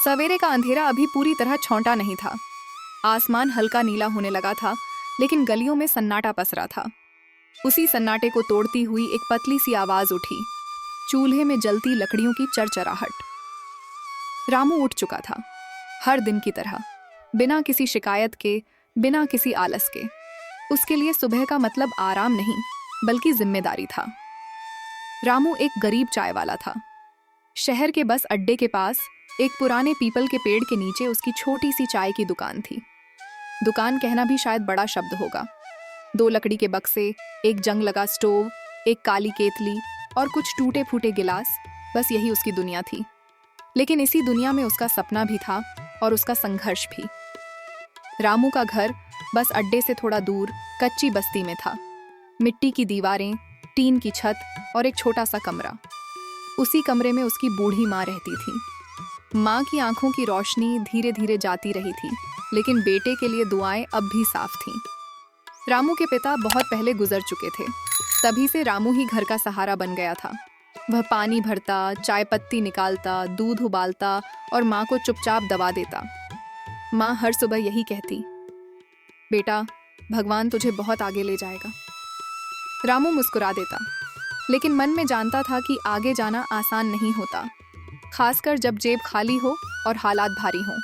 सवेरे का अंधेरा अभी पूरी तरह छौंटा नहीं था। आसमान हल्का नीला होने लगा था, लेकिन गलियों में सन्नाटा पसरा था। उसी सन्नाटे को तोड़ती हुई एक पतली सी आवाज उठी, चूल्हे में जलती लकड़ियों की चरचराहट। रामू उठ चुका था, हर दिन की तरह, बिना किसी शिकायत के, बिना किसी आलस के। उसके लिए सुबह का मतलब आराम नहीं, बल्कि जिम्मेदारी था। रामू एक गरीब चाय वाला था। शहर के बस अड्डे के पास एक पुराने पीपल के पेड़ के नीचे उसकी छोटी सी चाय की दुकान थी। दुकान कहना भी शायद बड़ा शब्द होगा। 2 लकड़ी के बक्से, एक जंग लगा स्टोव, एक काली केतली और कुछ टूटे फूटे गिलास, बस यही उसकी दुनिया थी। लेकिन इसी दुनिया में उसका सपना भी था और उसका संघर्ष भी। रामू का घर बस अड्डे से थोड़ा दूर कच्ची बस्ती में था। मिट्टी की दीवारें, टीन की छत और एक छोटा सा कमरा। उसी कमरे में उसकी बूढ़ी माँ रहती थी। माँ की आंखों की रोशनी धीरे धीरे जाती रही थी, लेकिन बेटे के लिए दुआएं अब भी साफ थीं। रामू के पिता बहुत पहले गुजर चुके थे, तभी से रामू ही घर का सहारा बन गया था। वह पानी भरता, चाय पत्ती निकालता, दूध उबालता और माँ को चुपचाप दबा देता। माँ हर सुबह यही कहती, बेटा, भगवान तुझे बहुत आगे ले जाएगा। रामू मुस्कुरा देता, लेकिन मन में जानता था कि आगे जाना आसान नहीं होता, खासकर जब जेब खाली हो और हालात भारी हों।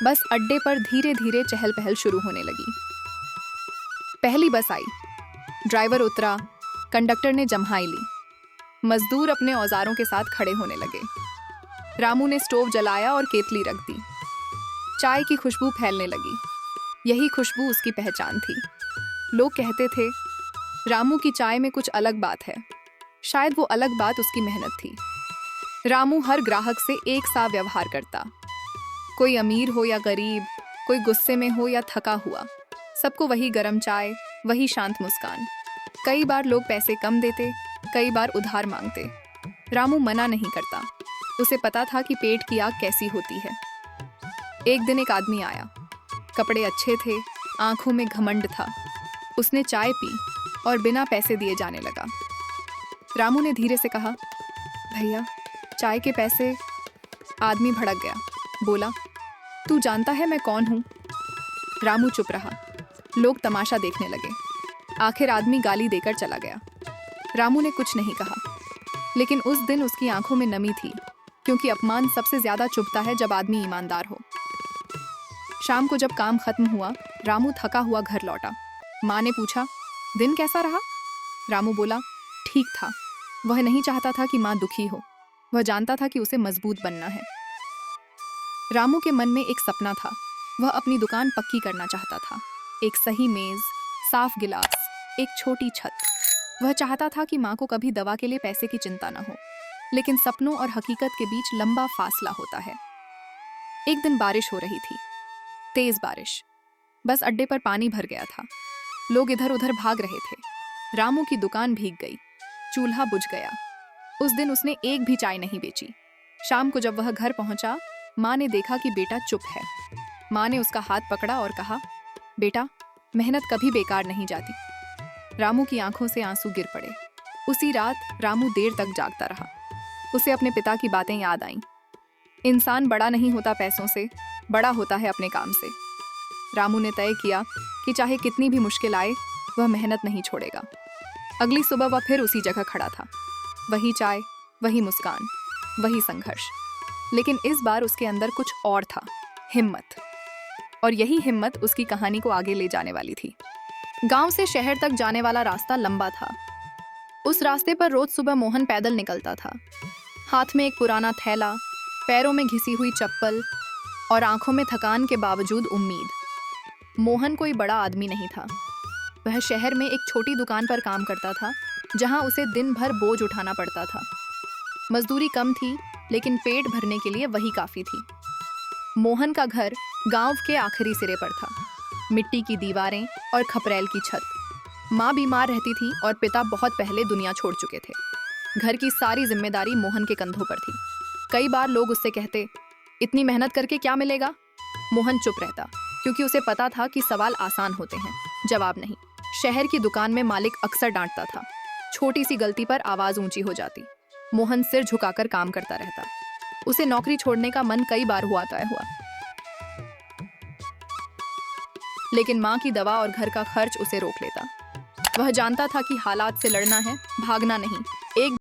बस अड्डे पर धीरे धीरे चहल पहल शुरू होने लगी। पहली बस आई, ड्राइवर उतरा, कंडक्टर ने जम्हाई ली, मजदूर अपने औजारों के साथ खड़े होने लगे। रामू ने स्टोव जलाया और केतली रख दी। चाय की खुशबू फैलने लगी। यही खुशबू उसकी पहचान थी। लोग कहते थे, रामू की चाय में कुछ अलग बात है। शायद वो अलग बात उसकी मेहनत थी। रामू हर ग्राहक से एक सा व्यवहार करता। कोई अमीर हो या गरीब, कोई गुस्से में हो या थका हुआ, सबको वही गरम चाय, वही शांत मुस्कान। कई बार लोग पैसे कम देते, कई बार उधार मांगते। रामू मना नहीं करता। उसे पता था कि पेट की आग कैसी होती है। एक दिन एक आदमी आया। कपड़े अच्छे थे, आंखों में घमंड था। उसने चाय पी और बिना पैसे दिए जाने लगा। रामू ने धीरे से कहा, भैया, चाय के पैसे। आदमी भड़क गया, बोला, तू जानता है मैं कौन हूँ? रामू चुप रहा। लोग तमाशा देखने लगे। आखिर आदमी गाली देकर चला गया। रामू ने कुछ नहीं कहा, लेकिन उस दिन उसकी आंखों में नमी थी, क्योंकि अपमान सबसे ज्यादा चुभता है जब आदमी ईमानदार हो। शाम को जब काम खत्म हुआ, रामू थका हुआ घर लौटा। माँ ने पूछा, दिन कैसा रहा? रामू बोला, ठीक था। वह नहीं चाहता था कि माँ दुखी हो। वह जानता था कि उसे मजबूत बनना है। रामू के मन में एक सपना था। वह अपनी दुकान पक्की करना चाहता था। एक सही मेज, साफ गिलास, एक छोटी छत। वह चाहता था कि माँ को कभी दवा के लिए पैसे की चिंता न हो। लेकिन सपनों और हकीकत के बीच लंबा फासला होता है। एक दिन बारिश हो रही थी, तेज बारिश। बस अड्डे पर पानी भर गया था। लोग इधर उधर भाग रहे थे। रामू की दुकान भीग गई, चूल्हा बुझ गया। उस दिन उसने एक भी चाय नहीं बेची। शाम को जब वह घर पहुंचा, माँ ने देखा कि बेटा चुप है। माँ ने उसका हाथ पकड़ा और कहा, बेटा, मेहनत कभी बेकार नहीं जाती। रामू की आंखों से आंसू गिर पड़े। उसी रात रामू देर तक जागता रहा। उसे अपने पिता की बातें याद आईं। इंसान बड़ा नहीं होता पैसों से, बड़ा होता है अपने काम से। रामू ने तय किया कि चाहे कितनी भी मुश्किल आए, वह मेहनत नहीं छोड़ेगा। अगली सुबह वह फिर उसी जगह खड़ा था। वही चाय, वही मुस्कान, वही संघर्ष। लेकिन इस बार उसके अंदर कुछ और था, हिम्मत। और यही हिम्मत उसकी कहानी को आगे ले जाने वाली थी। गांव से शहर तक जाने वाला रास्ता लंबा था। उस रास्ते पर रोज सुबह मोहन पैदल निकलता था, हाथ में एक पुराना थैला, पैरों में घिसी हुई चप्पल और आंखों में थकान के बावजूद उम्मीद। मोहन कोई बड़ा आदमी नहीं था। वह शहर में एक छोटी दुकान पर काम करता था, जहां उसे दिन भर बोझ उठाना पड़ता था। मजदूरी कम थी, लेकिन पेट भरने के लिए वही काफी थी। मोहन का घर गांव के आखिरी सिरे पर था। मिट्टी की दीवारें और खपरेल की छत। माँ बीमार रहती थी और पिता बहुत पहले दुनिया छोड़ चुके थे। घर की सारी जिम्मेदारी मोहन के कंधों पर थी। कई बार लोग उससे कहते, इतनी मेहनत करके क्या मिलेगा? मोहन चुप रहता, क्योंकि उसे पता था कि सवाल आसान होते हैं, जवाब नहीं। शहर की दुकान में मालिक अक्सर डांटता था। छोटी सी गलती पर आवाज ऊंची हो जाती। मोहन सिर झुकाकर काम करता रहता। उसे नौकरी छोड़ने का मन कई बार हुआ तय हुआ, लेकिन माँ की दवा और घर का खर्च उसे रोक लेता। वह जानता था कि हालात से लड़ना है, भागना नहीं।